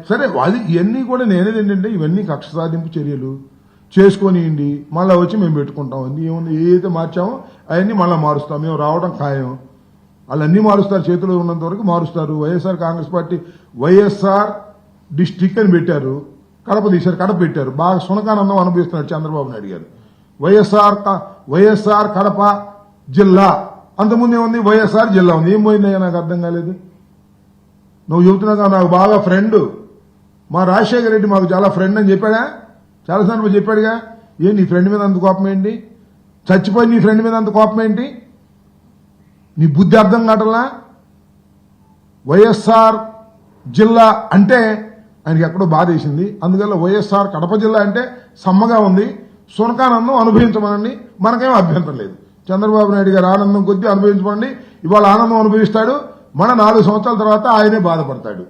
సరే అది ఇవన్నీ కూడా నేనేది ఏంటంటే ఇవన్నీ కక్ష సాధింపు చర్యలు చేసుకొనియండి, మళ్ళీ వచ్చి మేము పెట్టుకుంటాం. ఏముంది, ఏదైతే మార్చామో అవన్నీ మళ్ళీ మారుస్తాం. మేము రావడం ఖాయం. వాళ్ళన్నీ మారుస్తారు, చేతిలో ఉన్నంత వరకు మారుస్తారు. వైఎస్ఆర్ కాంగ్రెస్ పార్టీ వైఎస్ఆర్ డిస్టిక్ అని పెట్టారు, కడప తీశారు, కడప పెట్టారు. బాగా సునకానందం అనుభవిస్తున్నాడు చంద్రబాబు నాయుడు గారు. వైఎస్ఆర్ కడప జిల్లా, అంతకుముందు ఏముంది వైఎస్ఆర్ జిల్లా ఉంది. ఏం పోయిందయ్యా నాకు అర్థం కాలేదు. నువ్వు చెబుతున్నావు నాకు బాగా ఫ్రెండ్, మా రాజశేఖర రెడ్డి మాకు చాలా ఫ్రెండ్ అని చెప్పాడా? చాలాసార్లు చెప్పాడుగా. నీ ఫ్రెండ్ మీద అంత కోపం ఏంటి? చచ్చిపోయి నీ ఫ్రెండ్ మీద అంత కోపం ఏంటి? నీ బుద్ధి అర్థం కావట్లా? వైఎస్ఆర్ జిల్లా అంటే ఆయనకి ఎక్కడో బాధ వేసింది. అందువల్ల వైఎస్ఆర్ కడప జిల్లా అంటే సమ్మగా ఉంది, సునకానందం అనుభవించమనండి, మనకేం అభ్యంతరం లేదు. చంద్రబాబు నాయుడు గారు ఆనందం కొద్దీ అనుభవించమండి. ఇవాళ ఆనందం అనుభవిస్తాడు, మన 4 సంవత్సరాల తర్వాత ఆయనే బాధపడతాడు.